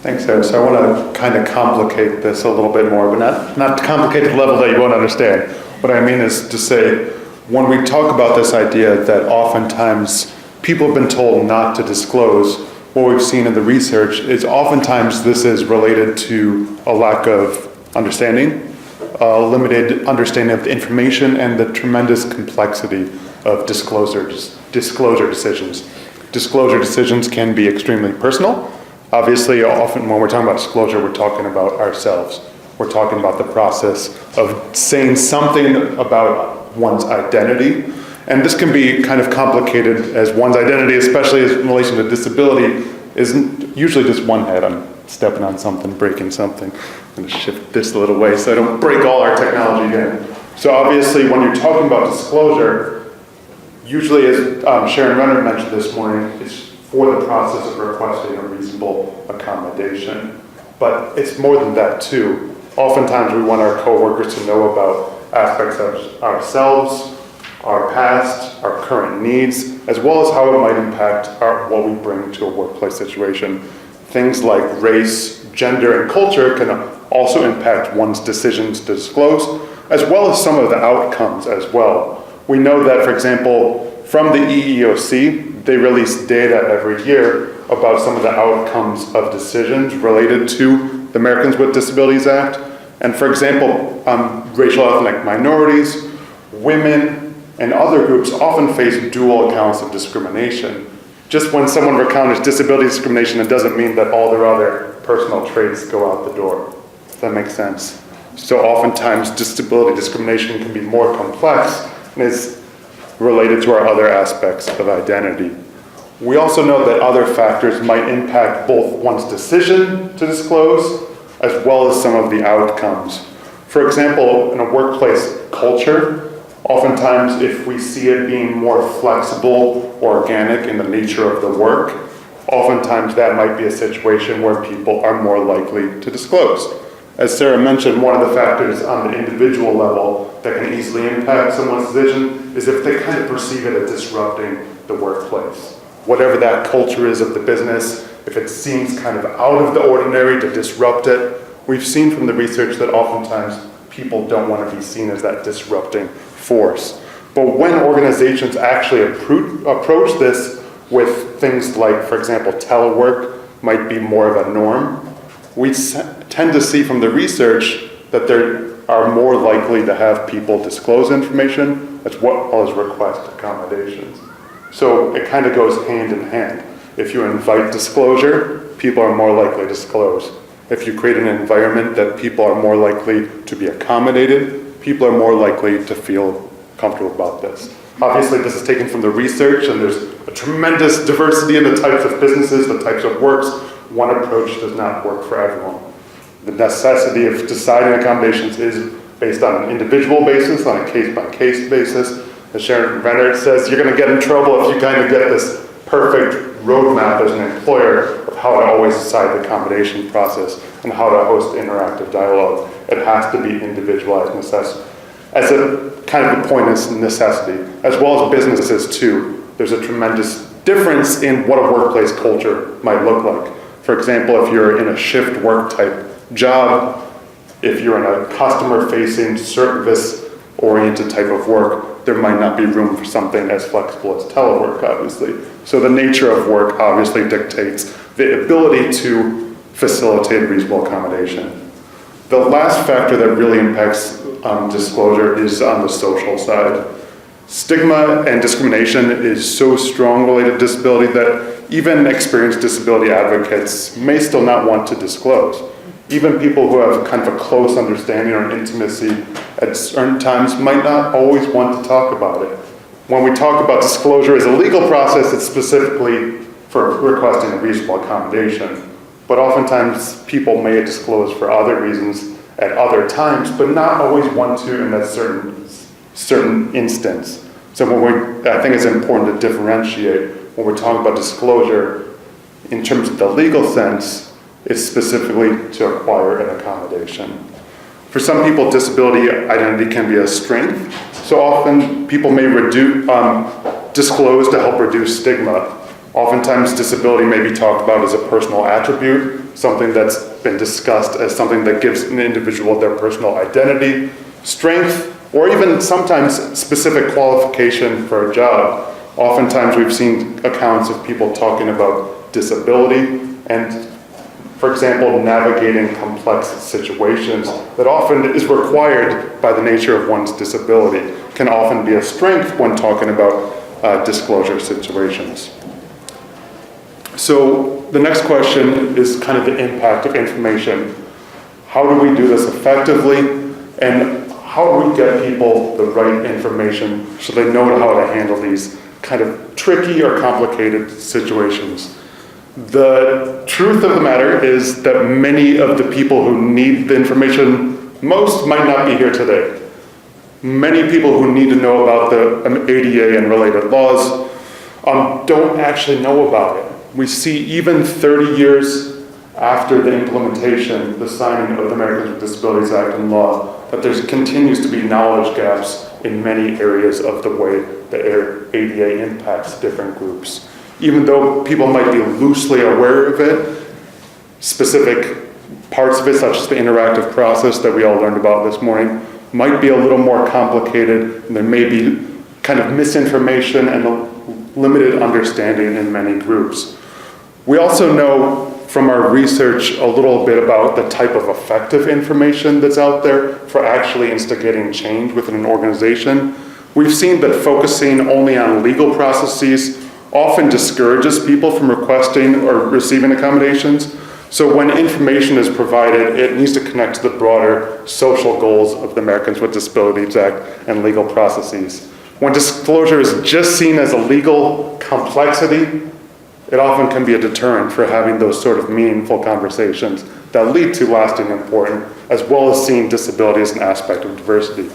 Thanks, Sarah. So I want to kind of complicate this a little bit more, but not to complicate the level that you won't understand. What I mean is to say, when we talk about this idea that oftentimes people have been told not to disclose, what we've seen in the research is oftentimes this is related to a lack of understanding, limited understanding of the information, and the tremendous complexity of disclosure decisions. Disclosure decisions can be extremely personal. Obviously, often when we're talking about disclosure, we're talking about ourselves. We're talking about the process of saying something about one's identity. And this can be kind of complicated, as one's identity, especially in relation to disability, isn't usually just one head. I'm stepping on something, breaking something. I'm going to shift this a little way so I don't break all our technology again. So obviously, when you're talking about disclosure, usually, as Sharon Renner mentioned this morning, it's for the process of requesting a reasonable accommodation. But it's more than that too. Oftentimes we want our coworkers to know about aspects of ourselves, our past, our current needs, as well as how it might impact what we bring to a workplace situation. Things like race, gender, and culture can also impact one's decisions to disclose, as well as some of the outcomes as well. We know that, for example, from the EEOC, they release data every year about some of the outcomes of decisions related to the Americans with Disabilities Act. And for example, racial ethnic minorities, women, and other groups often face dual accounts of discrimination. Just when someone encounters disability discrimination, it doesn't mean that all their other personal traits go out the door. Does that make sense? So oftentimes disability discrimination can be more complex and is related to our other aspects of identity. We also know that other factors might impact both one's decision to disclose as well as some of the outcomes. For example, in a workplace culture, oftentimes if we see it being more flexible, organic in the nature of the work, oftentimes that might be a situation where people are more likely to disclose. As Sarah mentioned, one of the factors on the individual level that can easily impact someone's decision is if they kind of perceive it as disrupting the workplace. Whatever that culture is of the business, if it seems kind of out of the ordinary to disrupt it, we've seen from the research that oftentimes people don't want to be seen as that disrupting force. But when organizations actually approach this with things like, for example, telework might be more of a norm, we tend to see from the research that they are more likely to have people disclose information as well as request accommodations. So it kind of goes hand in hand. If you invite disclosure, people are more likely to disclose. If you create an environment that people are more likely to be accommodated, people are more likely to feel comfortable about this. Obviously, this is taken from the research, and there's a tremendous diversity in the types of businesses, the types of works. One approach does not work for everyone. The necessity of deciding accommodations is based on an individual basis, on a case-by-case basis. As Sharon Renner says, you're going to get in trouble if you kind of get this perfect roadmap as an employer of how to always decide the accommodation process and how to host interactive dialogue. It has to be individualized necessity. As a kind of a point of necessity, as well as businesses too. There's a tremendous difference in what a workplace culture might look like. For example, if you're in a shift work type job, if you're in a customer-facing, service-oriented type of work, there might not be room for something as flexible as telework, obviously. So the nature of work obviously dictates the ability to facilitate reasonable accommodation. The last factor that really impacts disclosure is on the social side. Stigma and discrimination is so strong related to disability that even experienced disability advocates may still not want to disclose. Even people who have kind of a close understanding or intimacy at certain times might not always want to talk about it. When we talk about disclosure as a legal process, it's specifically for requesting a reasonable accommodation. But oftentimes people may disclose for other reasons at other times, but not always want to in that certain instance. So I think it's important to differentiate when we're talking about disclosure in terms of the legal sense. It's specifically to acquire an accommodation. For some people, disability identity can be a strength. So often people may disclose to help reduce stigma. Oftentimes, disability may be talked about as a personal attribute, something that's been discussed as something that gives an individual their personal identity, strength, or even sometimes specific qualification for a job. Oftentimes, we've seen accounts of people talking about disability and, for example, navigating complex situations that often is required by the nature of one's disability, can often be a strength when talking about disclosure situations. So the next question is kind of the impact of information. How do we do this effectively? And how do we get people the right information so they know how to handle these kind of tricky or complicated situations? The truth of the matter is that many of the people who need the information most might not be here today. Many people who need to know about the ADA and related laws don't actually know about it. We see even 30 years after the implementation, the signing of the Americans with Disabilities Act and law, that there continues to be knowledge gaps in many areas of the way the ADA impacts different groups. Even though people might be loosely aware of it, specific parts of it, such as the interactive process that we all learned about this morning, might be a little more complicated, and there may be kind of misinformation and limited understanding in many groups. We also know from our research a little bit about the type of effective information that's out there for actually instigating change within an organization. We've seen that focusing only on legal processes often discourages people from requesting or receiving accommodations. So when information is provided, it needs to connect to the broader social goals of the Americans with Disabilities Act and legal processes. When disclosure is just seen as a legal complexity, it often can be a deterrent for having those sort of meaningful conversations that lead to lasting importance, as well as seeing disability as an aspect of diversity.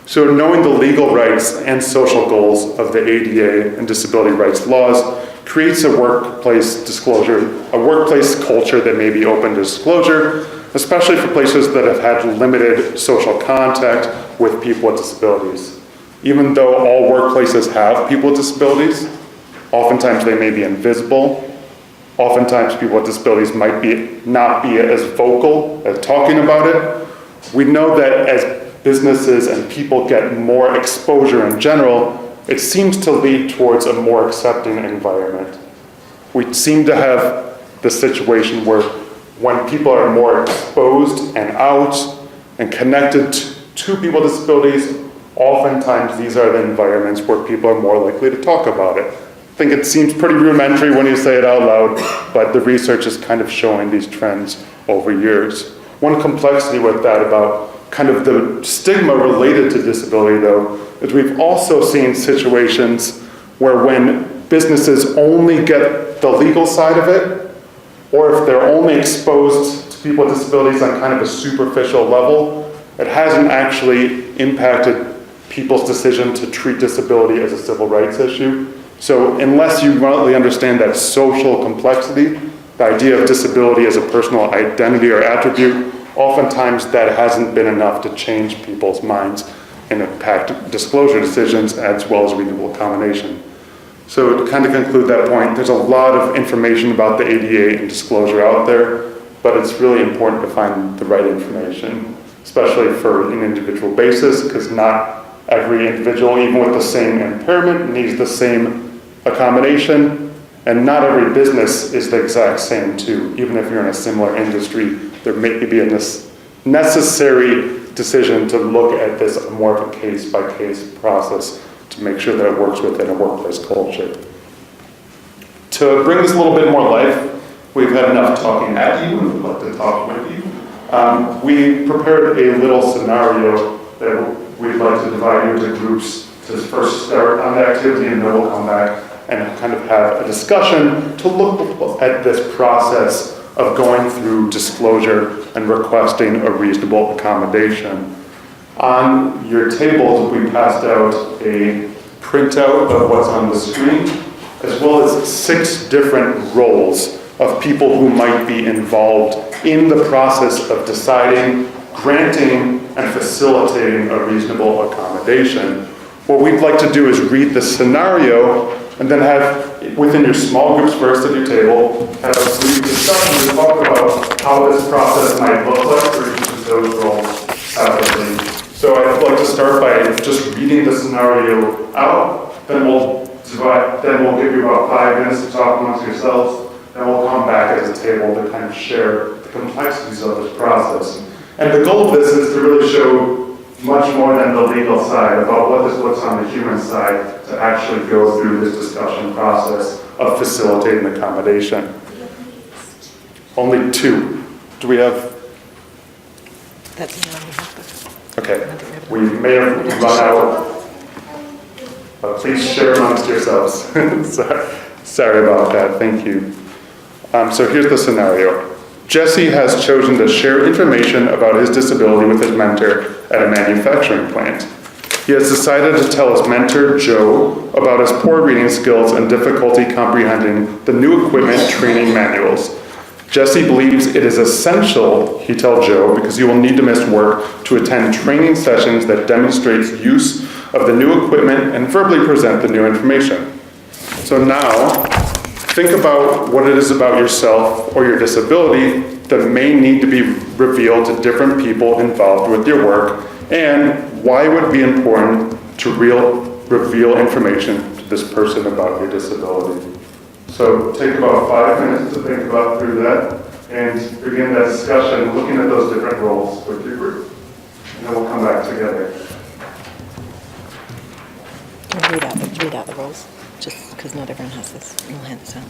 So knowing the legal rights and social goals of the ADA and disability rights laws creates a workplace disclosure, a workplace culture that may be open to disclosure, especially for places that have had limited social contact with people with disabilities. Even though all workplaces have people with disabilities, oftentimes they may be invisible. Oftentimes people with disabilities might not be as vocal as talking about it. We know that as businesses and people get more exposure in general, it seems to lead towards a more accepting environment. We seem to have the situation where when people are more exposed and out and connected to people with disabilities, oftentimes these are the environments where people are more likely to talk about it. I think it seems pretty rudimentary when you say it out loud, but the research is kind of showing these trends over years. One complexity with that about kind of the stigma related to disability, though, is we've also seen situations where when businesses only get the legal side of it, or if they're only exposed to people with disabilities on kind of a superficial level, it hasn't actually impacted people's decision to treat disability as a civil rights issue. So unless you really understand that social complexity, the idea of disability as a personal identity or attribute, oftentimes that hasn't been enough to change people's minds and impact disclosure decisions as well as reasonable accommodation. So to kind of conclude that point, there's a lot of information about the ADA and disclosure out there, but it's really important to find the right information, especially for an individual basis, because not every individual, even with the same impairment, needs the same accommodation, and not every business is the exact same too. Even if you're in a similar industry, there may be a necessary decision to look at this more of a case-by-case process to make sure that it works within a workplace culture. To bring this a little bit more life, we've had enough talking at you, and we'd like to talk with you. We prepared a little scenario that we'd like to divide into groups to first start on the activity, and then we'll come back and kind of have a discussion to look at this process of going through disclosure and requesting a reasonable accommodation. On your tables, we passed out a printout of what's on the screen, as well as 6 different roles of people who might be involved in the process of deciding, granting, and facilitating a reasonable accommodation. What we'd like to do is read the scenario And then have, within your small groups first at your table, have a brief discussion to talk about how this process might look like for each of those roles separately. So I'd like to start by just reading the scenario out, then we'll give you about 5 minutes to talk amongst yourselves, then we'll come back as a table to kind of share the complexities of this process. And the goal of this is to really show much more than the legal side about what this looks on the human side to actually go through this discussion process of facilitating accommodation. Only 2. Do we have? That's the one we have. Okay, we may have run out, but please share amongst yourselves. Sorry about that, thank you. So here's the scenario. Jesse has chosen to share information about his disability with his mentor at a manufacturing plant. He has decided to tell his mentor, Joe, about his poor reading skills and difficulty comprehending the new equipment training manuals. Jesse believes it is essential, he tells Joe, because he will need to miss work to attend training sessions that demonstrates use of the new equipment and verbally present the new information. So now, think about what it is about yourself or your disability that may need to be revealed to different people involved with your work, and why it would be important to reveal information to this person about your disability. So take about 5 minutes to think about through that and begin that discussion looking at those different roles with your group. And then we'll come back together. Read out the roles, just because not everyone has this. We'll hand this out.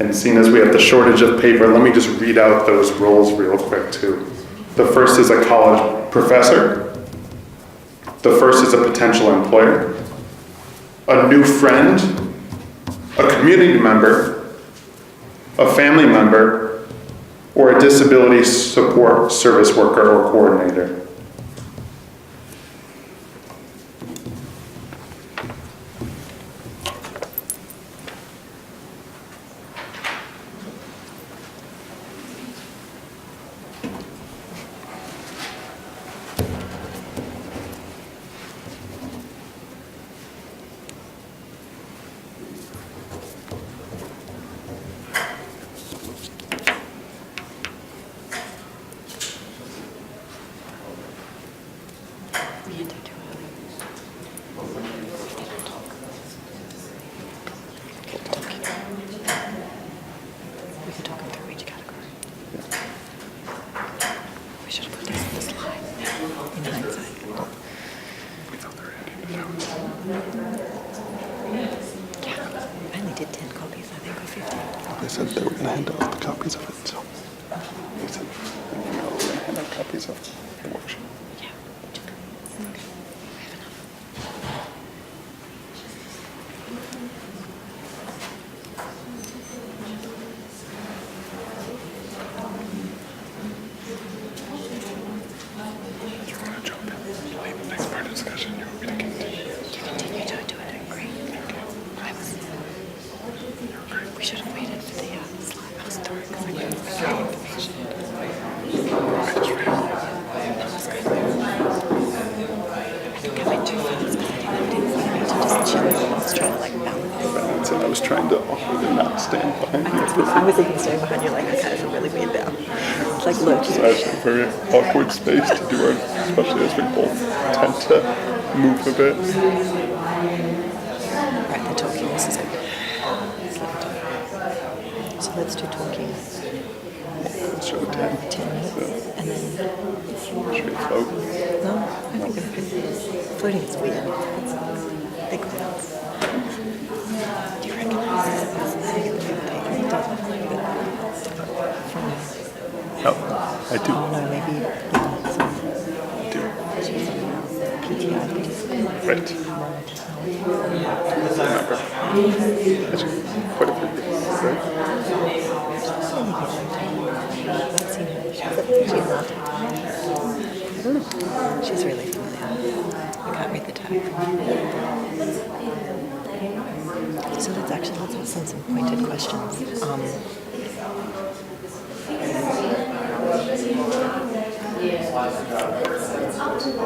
And seeing as we have the shortage of paper, let me just read out those roles real quick too. The first is a college professor. The first is a potential employer. A new friend. A community member. A family member. Or a disability support service worker or coordinator. They said they were going to hand out the copies of it, so they said they were going to hand out copies of the workshop. Yeah. You're going to jump in. Leave the next part of the discussion. You want me to continue? You continue to do it. Great. We should have waited for the slide. I was dark because I couldn't find the information. I just read it. That was good. I think I went too fast because I didn't want me to just chill. I was trying to like balance. And I was trying to awkwardly not stand behind you. I was even staying behind you like, okay, I feel really weird now. It's like lurching. It's a very awkward space to do it, especially as we both tend to move a bit. Right, they're talking. This is good. So let's do talking. Let's do 10. 10 minutes. Yeah. And then, Should we float? no, I think we're good. Floating is weird. It's big clouds. Do you recognize this? No, I do. Oh no, maybe I do. she's PTI. Right. Remember. Actually, quite a few years, right? She's really familiar. I can't read the tag. So let's ask them some pointed questions.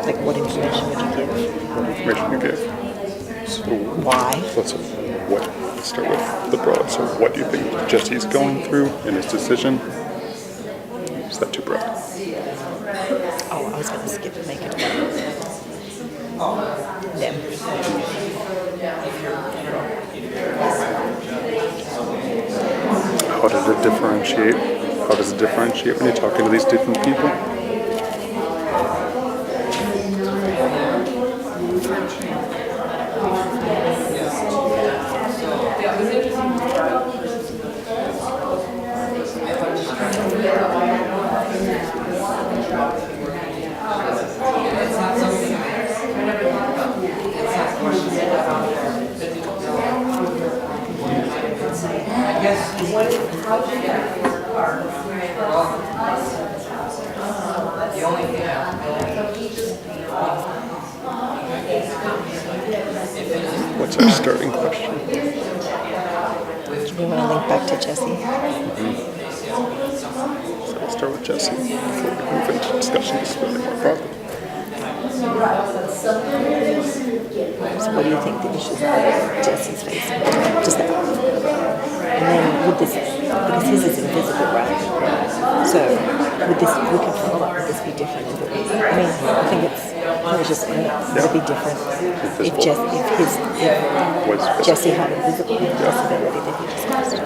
Like what information would you give? What information you give. So Why? let's let's start with the broad. So what do you think Jesse's going through in his decision? Is that too broad? Oh, I was going to skip and make it them. How does it differentiate? How does it differentiate when you're talking to these different people? What's our starting question? We want to link back to Jesse. So let's start with Jesse before we move into discussion. This is really more broadly. So what do you think the issues are that Jesse's facing? Just that. And then would this, because his is invisible, right? So would this, we can follow up, would this be different? I mean, I think it's just would it be different if Jesse had a visible disability that he discussed?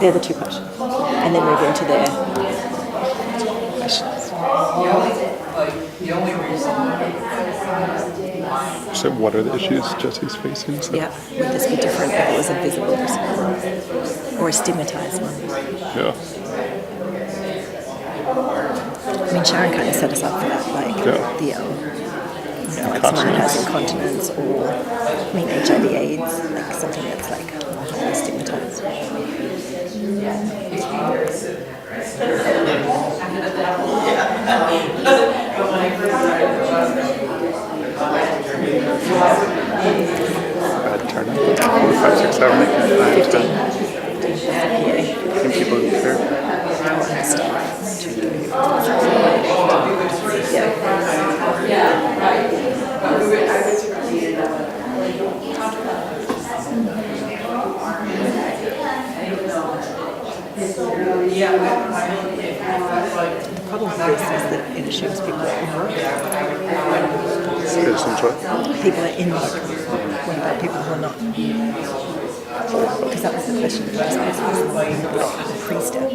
They're the two questions. And then move into their questions. The only reason. So what are the issues Jesse's facing? So, Yeah, would this be different if it was a visible disability or a stigmatized one? yeah. I mean, Sharon kind of set us up for that, like like someone who has incontinence or, I mean, HIV/AIDS, like something that's like more highly stigmatized. Bad turnout. 4, 5, 6, 7, 8, 9, 10. 15 people who care. The problem with this is that it assumes people are in work. Citizens, what? People are in work. What about people who are not? Because that was the question that was asked the pre-step.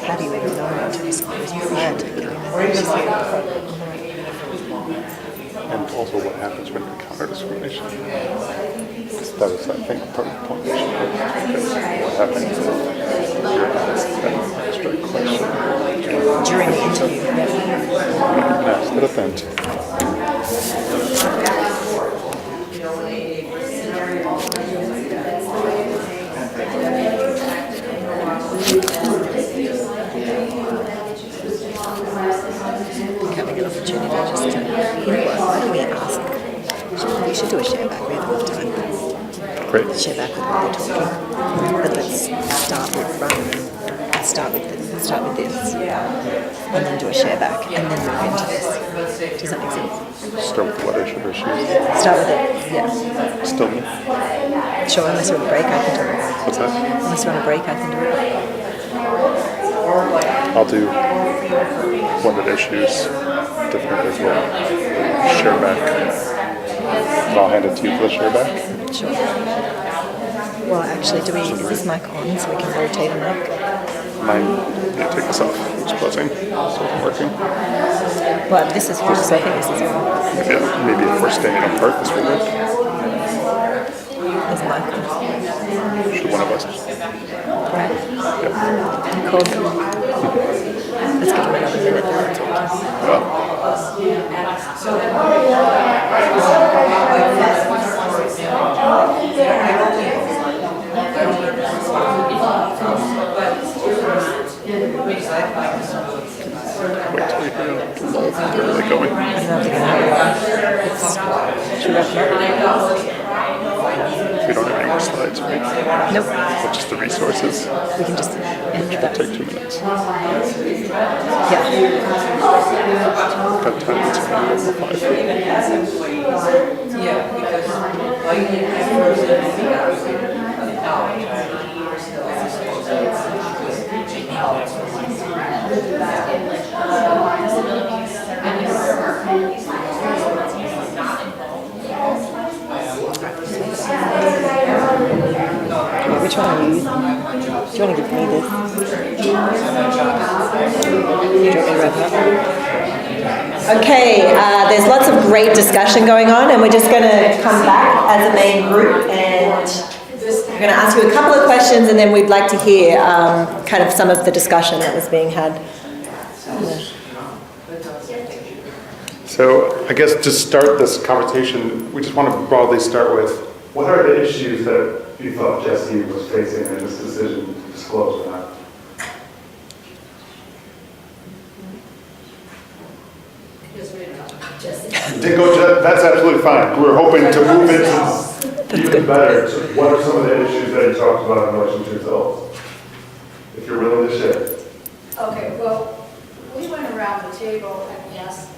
How do you even know until someone is prior to getting that? And also what happens when you encounter discrimination. That is, I think, part of the point. Because what happens if you're asked that straight question During the interview. you can ask that event. Having an opportunity just to, you know what, why don't we ask? We should do a share back. We have enough time. Great. Share back with what they're talking. But let's start with this, and then do a share back, and then move into this. Does that make sense? Start with what issue issues. Start with it, yeah. Still me. Sure, unless you want a break, I can do it. What's that? Unless you want a break, I can do it. I'll do one of the issues different as well. Share back. And I'll hand it to you for the share back. Sure. Well, actually, is this mic on so we can rotate them up? Mine, yeah, take this off. It's buzzing. So it's working. Well, this is good, so I think this is on. Yeah, maybe if we're standing apart, this will work. There's a mic on. Should one of us? Right? Yeah. Cool. Let's give them another minute then. Wait till you hear it. Where are they going? I don't know if they're going to have it. Should we wrap them up? We don't have any more slides, right? Nope. But just the resources. We can just end It'll that. take 2 minutes. Yeah. Got time until 5. Yeah, because like Which one are you using? Do you want to give me this? Do you want me to wrap up? Okay, there's lots of great discussion going on, and we're just going to come back as a main group, and we're going to ask you a couple of questions, and then we'd like to hear kind of some of the discussion that was being had. So I guess to start this conversation, we just want to broadly start with, what are the issues that you thought Jesse was facing in this decision to disclose or not? That's absolutely fine. We're hoping to move into even better. So what are some of the issues that you talked about in relation to yourselves? If you're willing to share. Okay, well, we went around the table and asked,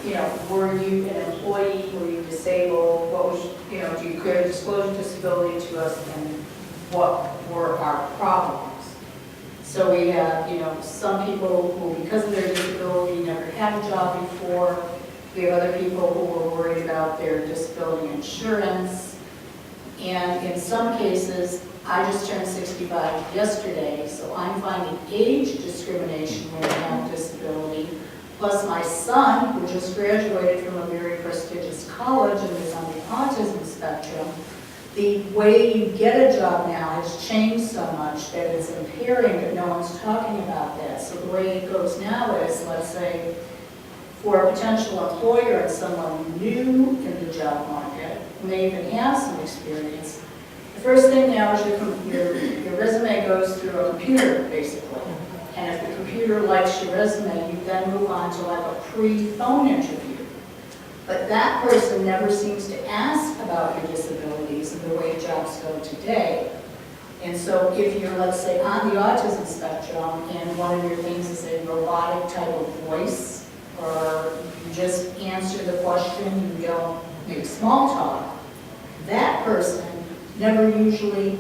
you know, were you an employee, were you disabled, what was, you know, do you care to disclose your disability to us, and what were our problems? So we have, you know, some people who, because of their disability, never had a job before. We have other people who were worried about their disability insurance. And in some cases, I just turned 65 yesterday, so I'm finding age discrimination when I have a disability. Plus my son, who just graduated from a very prestigious college and is on the autism spectrum, the way you get a job now has changed so much that it's impairing, but no one's talking about that. So the way it goes now is, let's say, for a potential employer and someone new in the job market, who may even have some experience, the first thing now is your resume goes through a computer, basically. And if the computer likes your resume, you then move on to like a pre-phone interview. But that person never seems to ask about your disabilities and the way jobs go today. And so if you're, let's say, on the autism spectrum, and one of your things is a robotic type of voice, or you just answer the question, you don't make small talk, that person never usually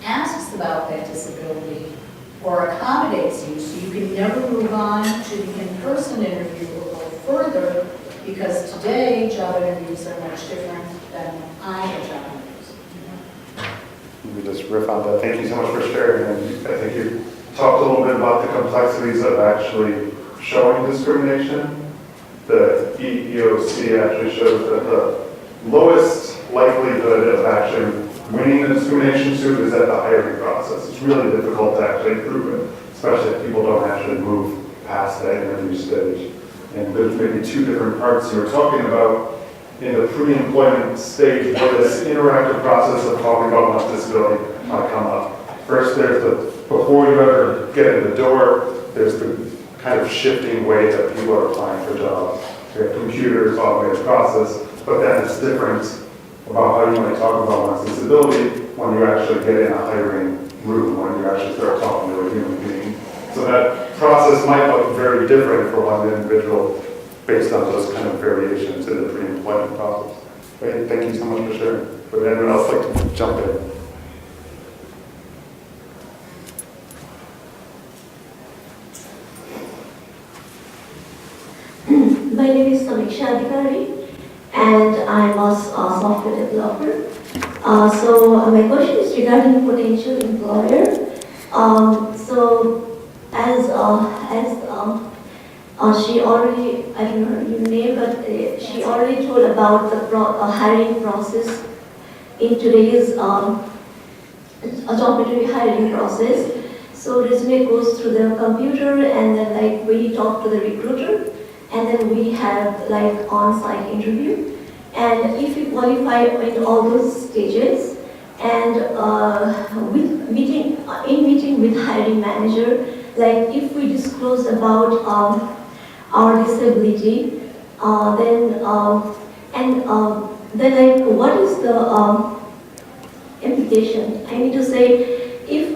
asks about that disability or accommodates you, so you can never move on to the in-person interview or go further, because today job interviews are much different than I had job interviews. Let me just riff on that. Thank you so much for sharing. And I think you talked a little bit about the complexities of actually showing discrimination. The EEOC actually shows that the lowest likelihood of actually winning a discrimination suit is at the hiring process. It's really difficult to actually prove it, especially if people don't actually move past that interview stage. And there's maybe two different parts you were talking about in the pre-employment stage, where this interactive process of talking about one's disability might come up. First, there's the, before you ever get in the door, there's the kind of shifting way that people are applying for jobs. We have computers, automated process, but then it's different about how you might talk about one's disability when you actually get in a hiring room, when you actually start talking to a human being. So that process might look very different for one individual based on those kind of variations in the pre-employment process. Right? Thank you so much for sharing. Would anyone else like to jump in? My name is Samiksha Adhikari, and I'm a software developer. So my question is regarding potential employer. So as she already, I don't know your name, but she already told about the hiring process in today's job interview hiring process. So resume goes through the computer, and then like we talk to the recruiter, and then we have like on-site interview. And if we qualify in all those stages, and with meeting with hiring manager, like if we disclose about our disability, then like what is the implication? I mean to say, if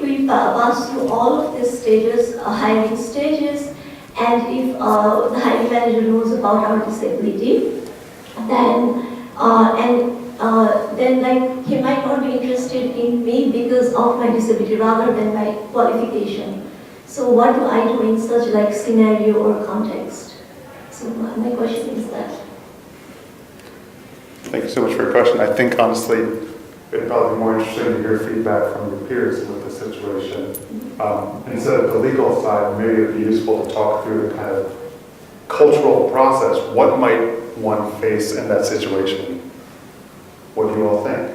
we pass through all of these stages, hiring stages, and if the hiring manager knows about our disability, then like he might not be interested in me because of my disability rather than my qualification. So what do I do in such like scenario or context? So my question is that. Thank you so much for your question. I think honestly, it'd probably be more interesting to hear feedback from your peers with the situation. Instead of the legal side, maybe it'd be useful to talk through the kind of cultural process. What might one face in that situation? What do you all think?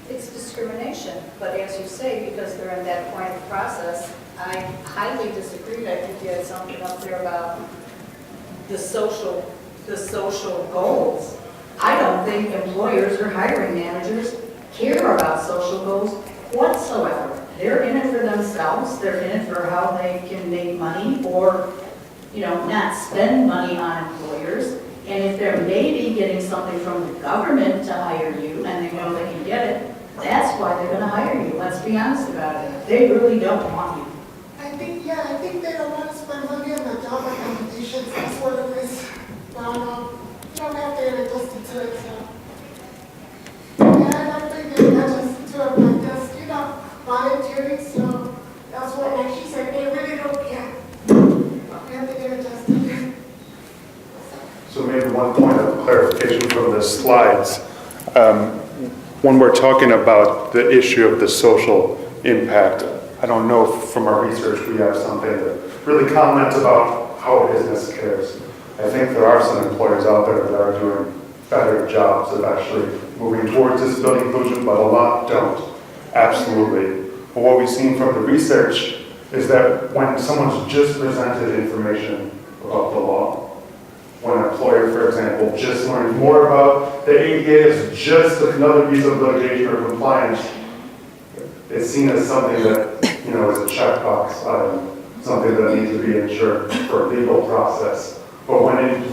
It's discrimination, but as you say, because they're in that point of the process, I highly disagreed. I think you had something up there about the social goals. I don't think employers or hiring managers care about social goals whatsoever. They're in it for themselves, they're in it for how they can make money or, not spend money on employers. And if they're maybe getting something from the government to hire you and they know they can get it, that's why they're gonna hire you. Let's be honest about it. They really don't want you. I think they don't want to spend money on the job accommodations. That's what it is. No, you don't have to get adjusted to it. So. Yeah, I don't think they're adjusted to it, but just, volunteering. So that's what, like she said, they really don't care. We have to get adjusted. So maybe one point of clarification from the slides. When we're talking about the issue of the social impact, I don't know if from our research we have something that really comments about how a business cares. I think there are some employers out there that are doing better jobs of actually moving towards disability inclusion, but a lot don't. Absolutely. But what we've seen from the research is that when someone's just presented information about the law, when an employer, for example, just learned more about the ADA as just another piece of litigation or compliance, it's seen as something that, is a checkbox item, something that needs to be ensured for a legal process. But when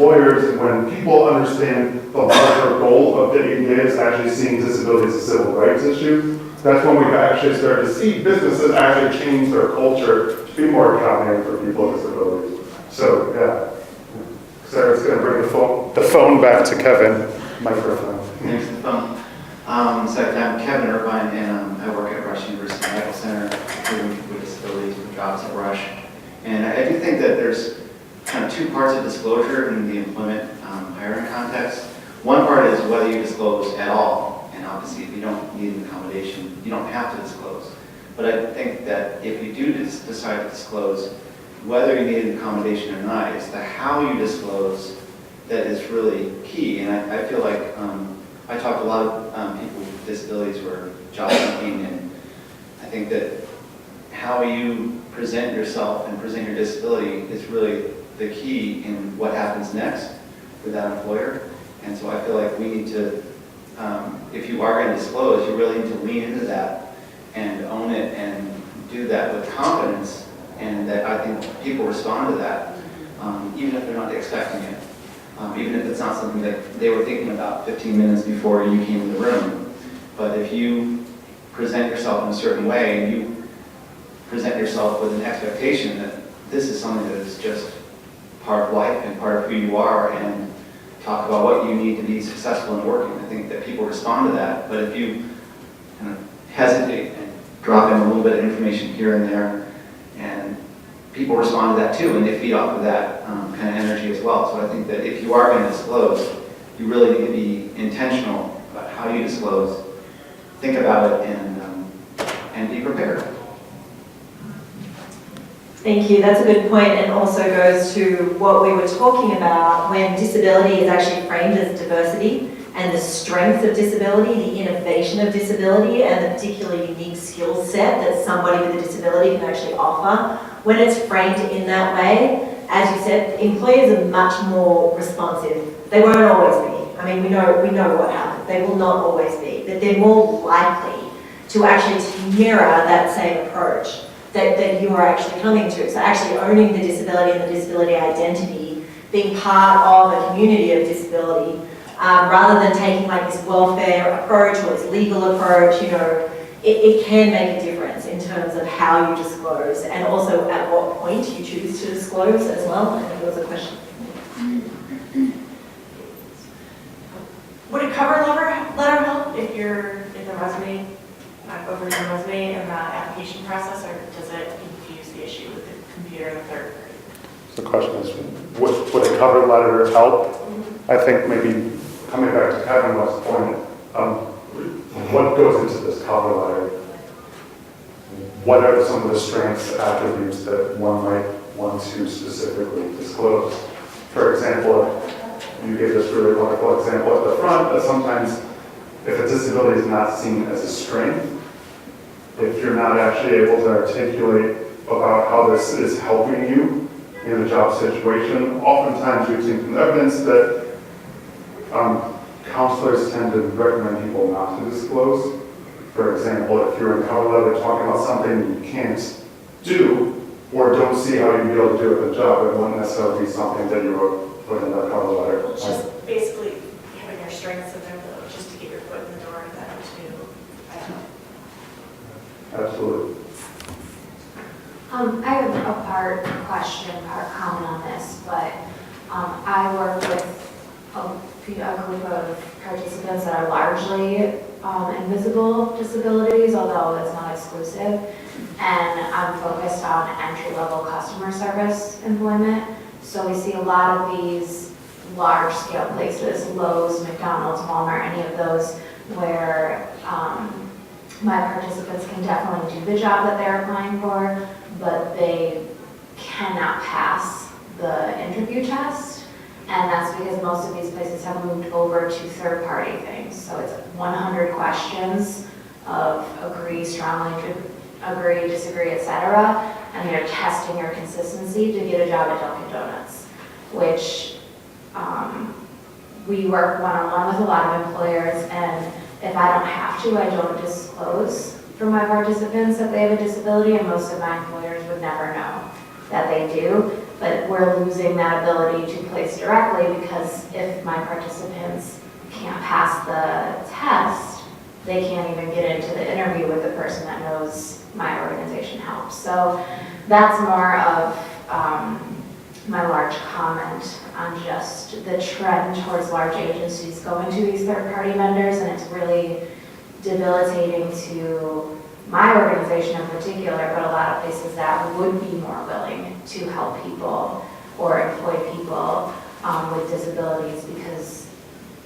people understand the larger goal of the ADA is actually seeing disability as a civil rights issue, that's when we've actually started to see businesses actually change their culture to be more accommodating for people with disabilities. So, yeah. Sarah's going to bring the phone back to Kevin. Microphone. Here's the phone. So I'm Kevin Irvine, and I work at Rush University Medical Center, including people with disabilities with jobs at Rush. And I do think that there's kind of two parts of disclosure in the employment hiring context. One part is whether you disclose at all, and obviously if you don't need an accommodation, you don't have to disclose. But I think that if you do decide to disclose, whether you need an accommodation or not, it's the how you disclose that is really key. And I feel like I talk to a lot of people with disabilities who are job seeking, and I think that how you present yourself and present your disability is really the key in what happens next with that employer. And so I feel like we need to, if you are going to disclose, you really need to lean into that and own it and do that with confidence. And that I think people respond to that, even if they're not expecting it, even if it's not something that they were thinking about 15 minutes before you came in the room. But if you present yourself in a certain way, and you present yourself with an expectation that this is something that is just part of life and part of who you are, and talk about what you need to be successful in working, I think that people respond to that. But if you kind of hesitate and drop in a little bit of information here and there, and people respond to that too, and they feed off of that kind of energy as well. So I think that if you are going to disclose, you really need to be intentional about how you disclose, think about it, and be prepared. Thank you. That's a good point, and also goes to what we were talking about when disability is actually framed as diversity, and the strength of disability, the innovation of disability, and the particularly unique skill set that somebody with a disability can actually offer. When it's framed in that way, as you said, employers are much more responsive. They won't always be. I mean, we know what happens. They will not always be, but they're more likely to actually mirror that same approach that you are actually coming to. So actually owning the disability and the disability identity, being part of a community of disability, rather than taking like this welfare approach or this legal approach, it can make a difference in terms of how you disclose, and also at what point you choose to disclose as well. I think there was a question. Would a cover letter help if the resume, over your resume in the application process, or does it confuse the issue with the computer and the third party? So the question is, would a cover letter help? I think maybe coming back to Kevin was point, what goes into this cover letter? What are some of the strengths, attributes that one might want to specifically disclose? For example, you gave this really wonderful example at the front, that sometimes if a disability is not seen as a strength, if you're not actually able to articulate about how this is helping you in a job situation, oftentimes we've seen from evidence that counselors tend to recommend people not to disclose. For example, if you're in cover letter talking about something you can't do or don't see how you'd be able to do it in the job, it wouldn't necessarily be something that you would put in the cover letter. It's just basically having your strengths in there, though, just to get your foot in the door, and then to, I don't know. Absolutely. I have a part question, part comment on this, but I work with a group of participants that are largely invisible disabilities, although it's not exclusive, and I'm focused on entry-level customer service employment. So we see a lot of these large-scale places, Lowe's, McDonald's, Walmart, any of those, where my participants can definitely do the job that they're applying for, but they cannot pass the interview test. And that's because most of these places have moved over to third-party things. So it's 100 questions of agree, strongly agree, disagree, etc. And they're testing your consistency to get a job at Dunkin' Donuts, which we work one-on-one with a lot of employers, and if I don't have to, I don't disclose for my participants that they have a disability, and most of my employers would never know that they do. But we're losing that ability to place directly, because if my participants can't pass the test, they can't even get into the interview with the person that knows my organization helps. So that's more of my large comment on just the trend towards large agencies going to these third-party vendors, and it's really debilitating to my organization in particular, but a lot of places that would be more willing to help people or employ people with disabilities, because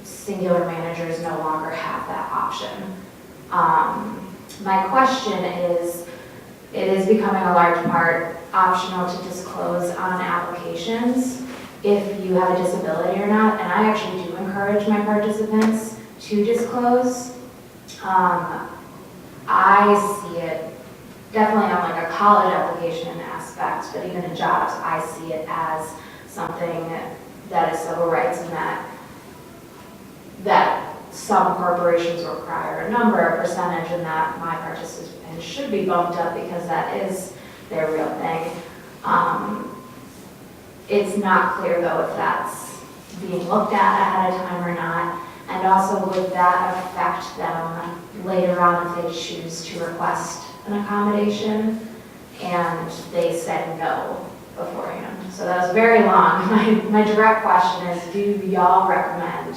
singular managers no longer have that option. My question is, it is becoming a large part optional to disclose on applications if you have a disability or not, and I actually do encourage my participants to disclose. I see it definitely on like a college application aspect, but even in jobs, I see it as something that is civil rights, and that some corporations require a number, a percentage, and that my participants should be bumped up because that is their real thing. It's not clear though if that's being looked at ahead of time or not. And also, would that affect them later on if they choose to request an accommodation and they said no beforehand? So that was very long. My direct question is, do y'all recommend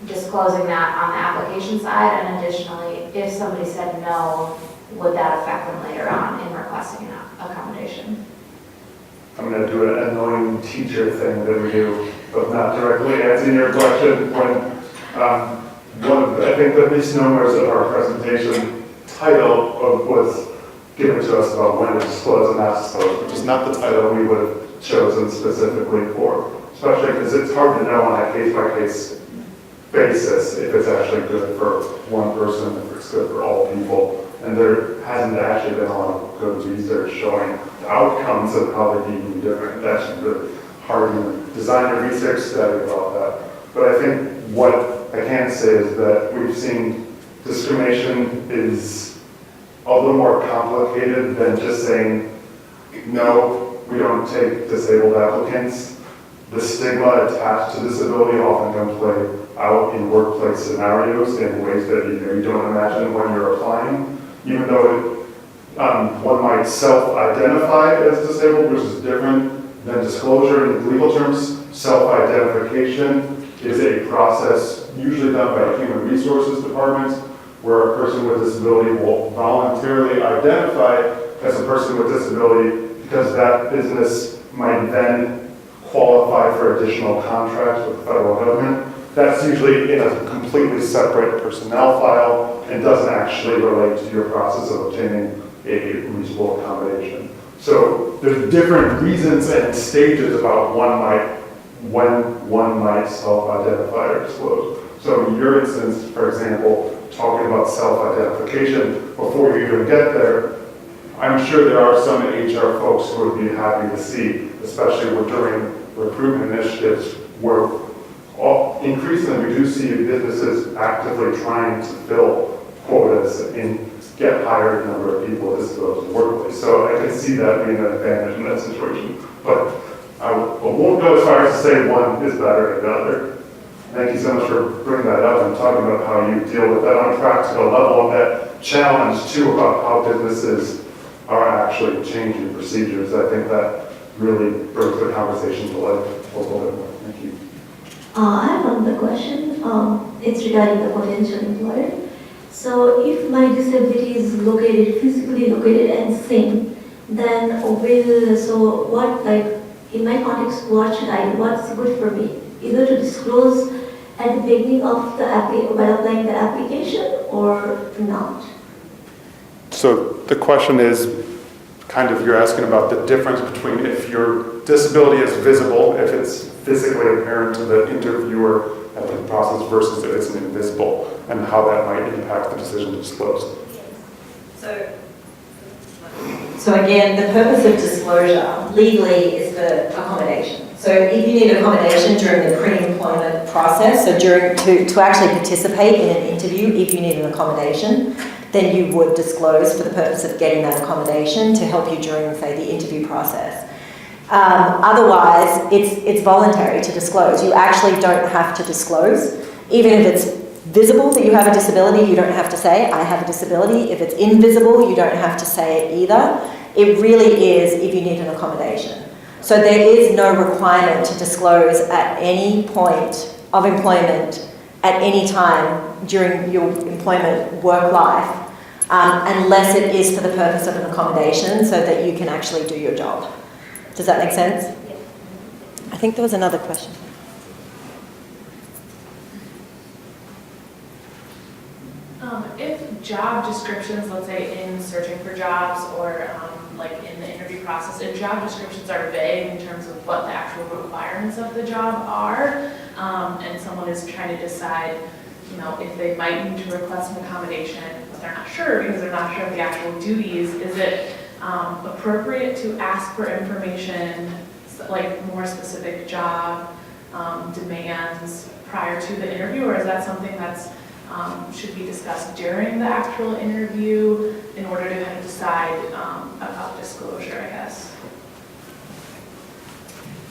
disclosing that on the application side? And additionally, if somebody said no, would that affect them later on in requesting an accommodation? I'm going to do an annoying teacher thing that we do, but not directly answering your question. I think the misnomers of our presentation title was given to us about when to disclose and not disclose, which is not the title we would have chosen specifically for, especially because it's hard to know on a case-by-case basis if it's actually good for one person, if it's good for all people. And there hasn't actually been a lot of good research showing the outcomes of how they can be different. That's really hard to design a research study about that. But I think what I can say is that we've seen discrimination is a little more complicated than just saying, no, we don't take disabled applicants. The stigma attached to disability often can play out in workplace scenarios in ways that you don't imagine when you're applying. Even though one might self-identify as disabled, which is different than disclosure in legal terms. Self-identification is a process usually done by human resources departments, where a person with disability will voluntarily identify as a person with disability because that business might then qualify for additional contracts with the federal government. that's usually in a completely separate personnel file and doesn't actually relate to your process of obtaining a reasonable accommodation. So there's different reasons and stages about when one might self-identify or disclose. So in your instance, for example, talking about self-identification, before you even get there, I'm sure there are some HR folks who would be happy to see, especially during recruitment initiatives, where increasingly we do see businesses actively trying to fill quotas and get higher number of people with disabilities in the workplace. So I can see that being an advantage in that situation. But I won't go as far as to say one is better than the other. Thank you so much for bringing that up and talking about how you deal with that on a practical level, and that challenge too about how businesses are actually changing procedures. I think that really brings the conversation to life a little bit more. Thank you. I have another question. It's regarding the potential employer. So if my disability is physically located and same, then in my context, what's good for me? Either to disclose at the beginning of while applying the application or not? So the question is, you're asking about the difference between if your disability is visible, if it's physically apparent to the interviewer at the process versus if it's invisible, and how that might impact the decision to disclose. So again, the purpose of disclosure legally is for accommodation. So if you need accommodation during the pre-employment process, so to actually participate in an interview, if you need an accommodation, then you would disclose for the purpose of getting that accommodation to help you during, say, the interview process. Otherwise, it's voluntary to disclose. You actually don't have to disclose. Even if it's visible that you have a disability, you don't have to say, I have a disability. If it's invisible, you don't have to say it either. It really is if you need an accommodation. So there is no requirement to disclose at any point of employment, at any time during your employment work life, unless it is for the purpose of an accommodation so that you can actually do your job. Does that make sense? Yeah. I think there was another question. If job descriptions, let's say in searching for jobs or like in the interview process, if job descriptions are vague in terms of what the actual requirements of the job are, and someone is trying to decide, if they might need to request an accommodation, but they're not sure because they're not sure of the actual duties, is it appropriate to ask for information, like more specific job demands prior to the interview, or is that something that's should be discussed during the actual interview in order to kind of decide about disclosure, I guess?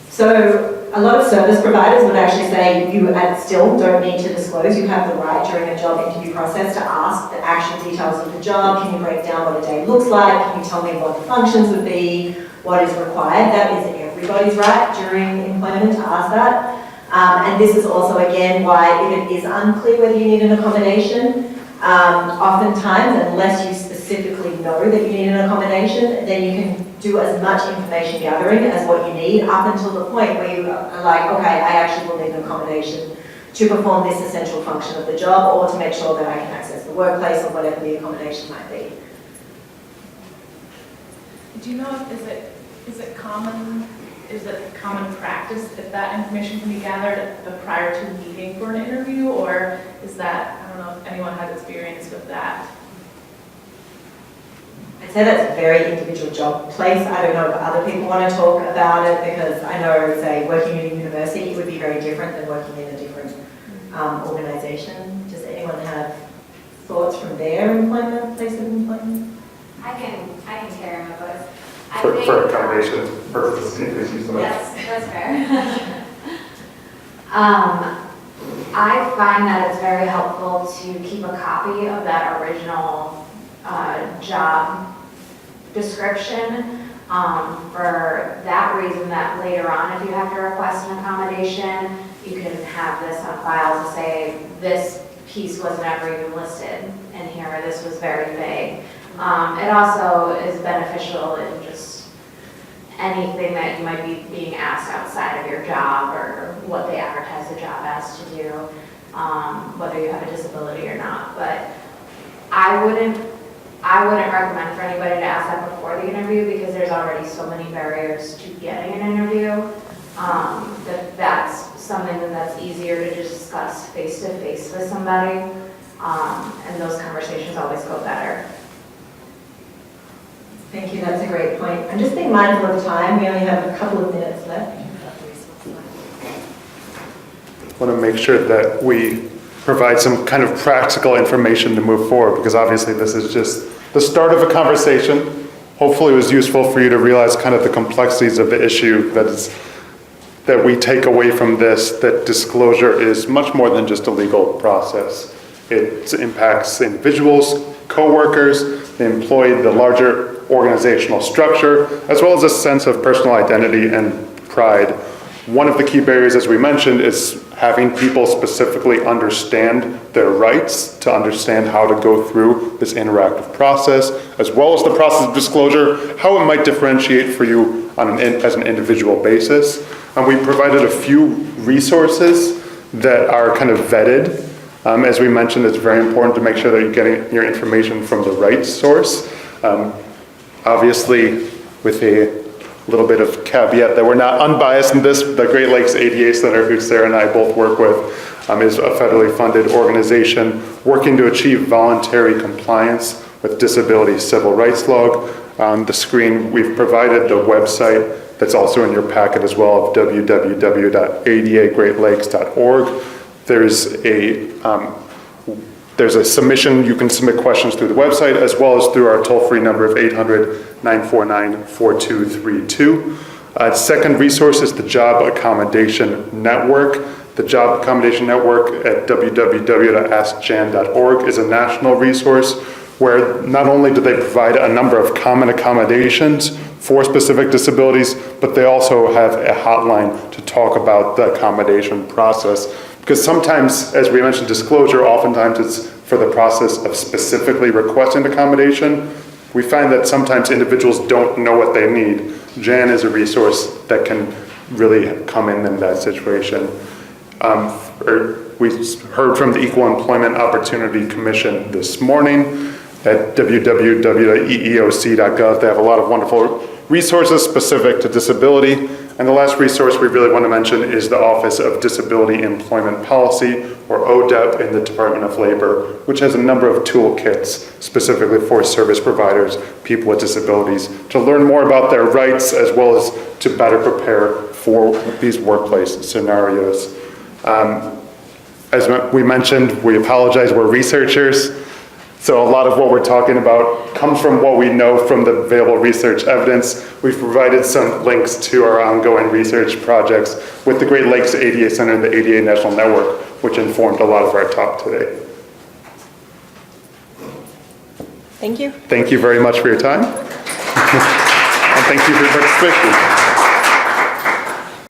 So a lot of service providers would actually say you still don't need to disclose. You have the right during a job interview process to ask the actual details of the job. Can you break down what a day looks like? Can you tell me what the functions would be? What is required? That is everybody's right during employment to ask that. And this is also, again, why if it is unclear whether you need an accommodation, oftentimes, unless you specifically know that you need an accommodation, then you can do as much information gathering as what you need up until the point where you are like, okay, I actually will need an accommodation to perform this essential function of the job or to make sure that I can access the workplace or whatever the accommodation might be. Do you know is it common practice if that information can be gathered prior to meeting for an interview, or is that, I don't know if anyone has experience with that? I'd say that's a very individual job place. I don't know if other people want to talk about it because I know, say, working in a university would be very different than working in a different organisation. Does anyone have thoughts from their place of employment? I can carry my voice. For accommodation purposes, because use the Yes, that's fair. I find that it's very helpful to keep a copy of that original job description for that reason, that later on if you have to request an accommodation, you can have this on file to say this piece was never even listed in here, this was very vague. It also is beneficial in just anything that you might be being asked outside of your job or what they advertise the job as to do, whether you have a disability or not. But I wouldn't recommend for anybody to ask that before the interview because there's already so many barriers to getting an interview. That's something that's easier to discuss face-to-face with somebody, and those conversations always go better. Thank you, that's a great point. I'm just being mindful of time. We only have a couple of minutes left. I want to make sure that we provide some kind of practical information to move forward, because obviously this is just the start of a conversation. Hopefully it was useful for you to realize kind of the complexities of the issue that we take away from this, that disclosure is much more than just a legal process. It impacts individuals, coworkers, the employee, the larger organizational structure, as well as a sense of personal identity and pride. One of the key barriers, as we mentioned, is having people specifically understand their rights, to understand how to go through this interactive process, as well as the process of disclosure, how it might differentiate for you as an individual basis. And we provided a few resources that are kind of vetted. As we mentioned, it's very important to make sure that you're getting your information from the right source. Obviously, with a little bit of caveat that we're not unbiased in this, the Great Lakes ADA Center, who Sarah and I both work with, is a federally funded organization working to achieve voluntary compliance with disability civil rights law. On the screen, we've provided the website that's also in your packet as well of www.adagreatlakes.org. There's a submission, you can submit questions through the website as well as through our toll-free number of 800-949-4232. Second resource is the Job Accommodation Network. The Job Accommodation Network at www.askjan.org is a national resource where not only do they provide a number of common accommodations for specific disabilities, but they also have a hotline to talk about the accommodation process. Because sometimes, as we mentioned, disclosure, oftentimes it's for the process of specifically requesting accommodation. We find that sometimes individuals don't know what they need. Jan is a resource that can really come in that situation. We heard from the Equal Employment Opportunity Commission this morning at www.eeoc.gov. They have a lot of wonderful resources specific to disability. And the last resource we really want to mention is the Office of Disability Employment Policy, or ODEP, in the Department of Labor, which has a number of toolkits specifically for service providers, people with disabilities, to learn more about their rights as well as to better prepare for these workplace scenarios. As we mentioned, we apologize, we're researchers. So a lot of what we're talking about comes from what we know from the available research evidence. We've provided some links to our ongoing research projects with the Great Lakes ADA Center and the ADA National Network, which informed a lot of our talk today. Thank you. Thank you very much for your time. And thank you for your participation.